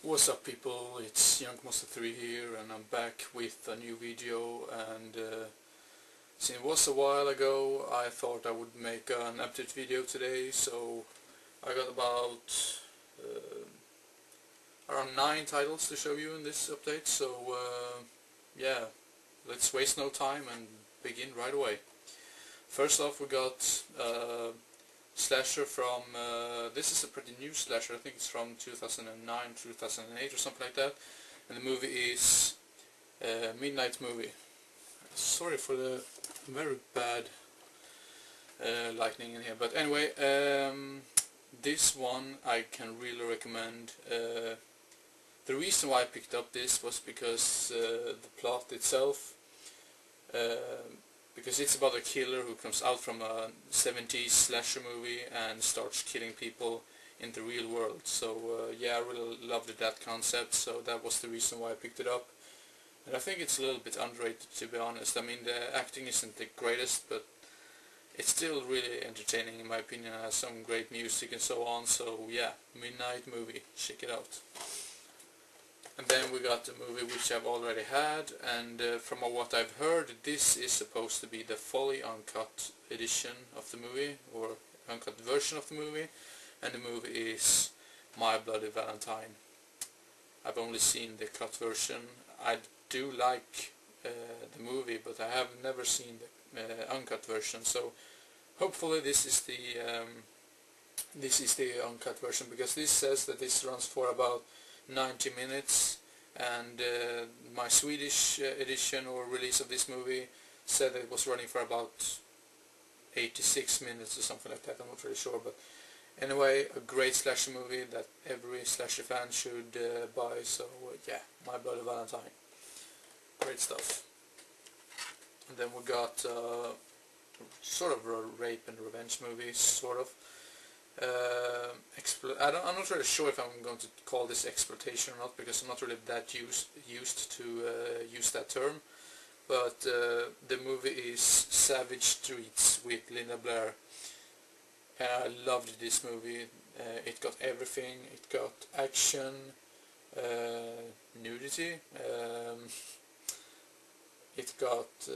What's up people, it's YoungMonster3 here and I'm back with a new video, and since it was a while ago I thought I would make an update video today. So I got about around 9 titles to show you in this update, so yeah, let's waste no time and begin right away. First off, we got slasher from, this is a pretty new slasher. I think it's from 2009, 2008 or something like that, and the movie is Midnight Movie. Sorry for the very bad lighting in here, but anyway, this one I can really recommend. The reason why I picked up this was because the plot itself, because it's about a killer who comes out from a 70s slasher movie and starts killing people in the real world. So yeah, I really loved that concept, so that was the reason why I picked it up. And I think it's a little bit underrated, to be honest. I mean, the acting isn't the greatest, but it's still really entertaining in my opinion. It has some great music and so on, so yeah, Midnight Movie, check it out. And then we got the movie which I've already had, and from what I've heard, this is supposed to be the fully uncut edition of the movie, or uncut version of the movie, and the movie is My Bloody Valentine. I've only seen the cut version. I do like the movie, but I have never seen the uncut version, so hopefully this is the uncut version, because this says that this runs for about 90 minutes, and my Swedish edition or release of this movie said that it was running for about 86 minutes or something like that. I'm not really sure, but anyway, a great slasher movie that every slasher fan should buy. So yeah, My Bloody Valentine, great stuff. And then we got sort of a rape and revenge movie, sort of. I'm not really sure if I'm going to call this exploitation or not, because I'm not really that used to use that term. But the movie is Savage Streets with Linda Blair. I loved this movie. It got everything. It got action, nudity. It got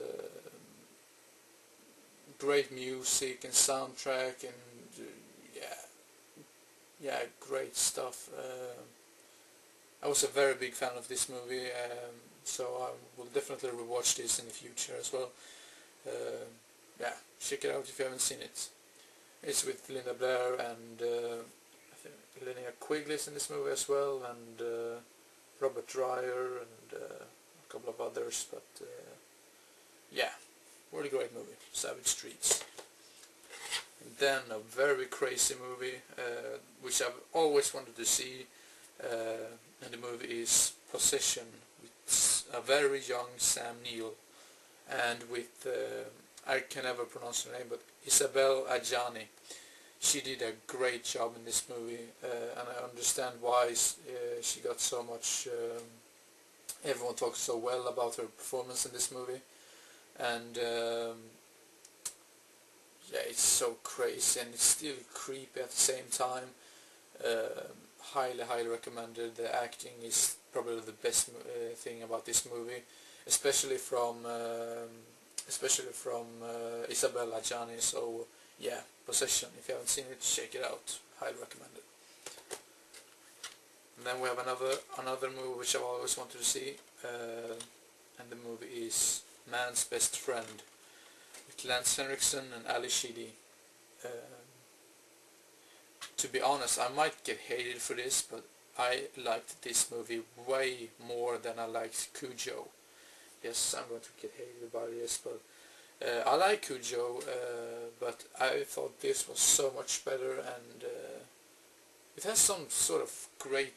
great music and soundtrack, and yeah, great stuff. I was a very big fan of this movie, so I will definitely rewatch this in the future as well. Yeah, check it out if you haven't seen it. It's with Linda Blair, and I think Linnea Quigley's in this movie as well, and Robert Dreyer, and a couple of others, but yeah, really great movie, Savage Streets. And then a very crazy movie, which I've always wanted to see, and the movie is Possession, with a very young Sam Neill, and with, I can never pronounce her name, but Isabelle Adjani. She did a great job in this movie, and I understand why she got so much, everyone talks so well about her performance in this movie. And yeah, it's so crazy and it's still creepy at the same time. Highly recommended. The acting is probably the best thing about this movie, especially from Isabelle Adjani. So yeah, Possession, if you haven't seen it, check it out, highly recommended. And then we have another movie which I've always wanted to see, and the movie is Man's Best Friend, with Lance Henriksen and Ali Sheedy. To be honest, I might get hated for this, but I liked this movie way more than I liked Cujo. Yes, I'm going to get hated by this, but I like Cujo, but I thought this was so much better, and it has some sort of great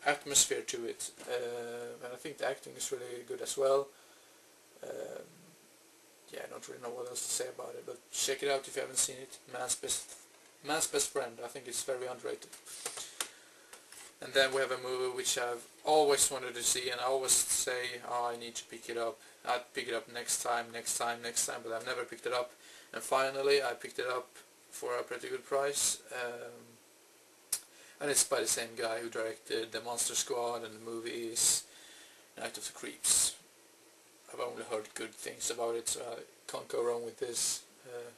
atmosphere to it, and I think the acting is really good as well. Yeah, I don't really know what else to say about it, but check it out if you haven't seen it. Man's Best Friend. I think it's very underrated. And then we have a movie which I've always wanted to see, and I always say, oh, I need to pick it up. I'd pick it up next time, but I've never picked it up. And finally I picked it up for a pretty good price. and it's by the same guy who directed The Monster Squad, and the movie is Night of the Creeps. I've only heard good things about it, so I can't go wrong with this.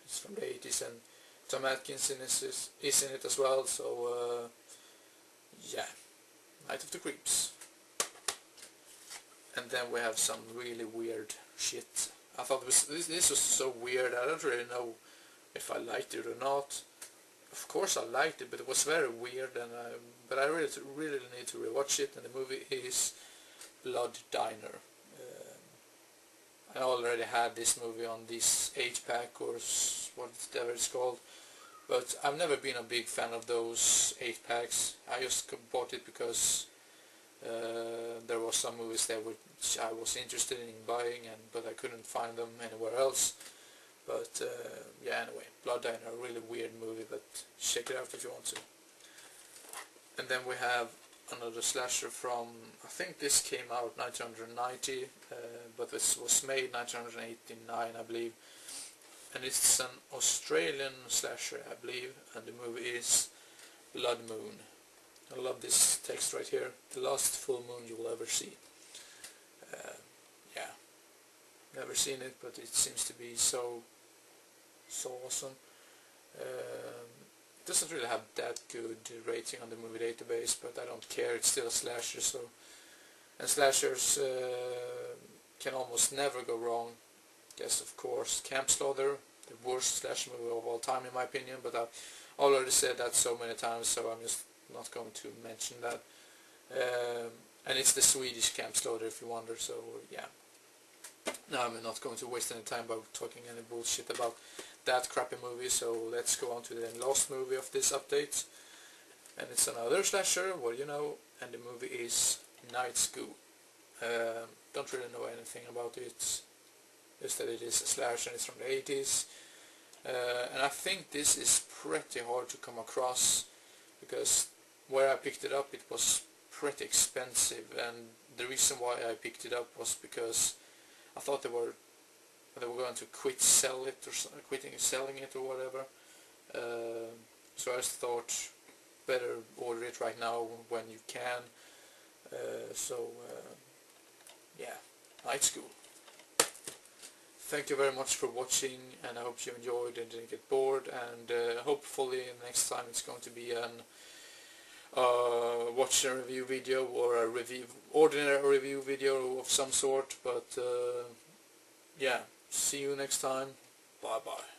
It's from the 80s, and Tom Atkinson is in it as well, so yeah, Night of the Creeps. And then we have some really weird shit. I thought this was so weird. I don't really know if I liked it or not. Of course I liked it, but it was very weird, and but I really need to rewatch it. And the movie is Blood Diner. I already had this movie on this 8-pack or whatever it's called, but I've never been a big fan of those 8-packs. I just bought it because there were some movies there which I was interested in buying, but I couldn't find them anywhere else. But yeah, anyway, Blood Diner, a really weird movie, but check it out if you want to. And then we have another slasher from, I think this came out 1990, but this was made 1989, I believe. And it's an Australian slasher, I believe, and the movie is Blood Moon. I love this text right here: the last full moon you will ever see. Yeah, never seen it, but it seems to be so awesome. It doesn't really have that good rating on the movie database, but I don't care, it's still a slasher, so, and slashers can almost never go wrong. Yes, of course, Camp Slaughter, the worst slasher movie of all time in my opinion, but I've already said that so many times, so I'm just not going to mention that. And it's the Swedish Camp Slaughter, if you wonder, so yeah. Now I'm not going to waste any time by talking any bullshit about that crappy movie, so let's go on to the last movie of this update. And it's another slasher, well, you know, and the movie is Night School. Don't really know anything about it, just that it is a slasher and it's from the 80s. And I think this is pretty hard to come across, because where I picked it up it was pretty expensive, and the reason why I picked it up was because I thought they were going to quit selling it or whatever. So I just thought better order it right now when you can. Yeah, Night School. Thank you very much for watching, and I hope you enjoyed and didn't get bored, and hopefully next time it's going to be an watch and review video, or a ordinary review video of some sort, but yeah, see you next time, bye bye.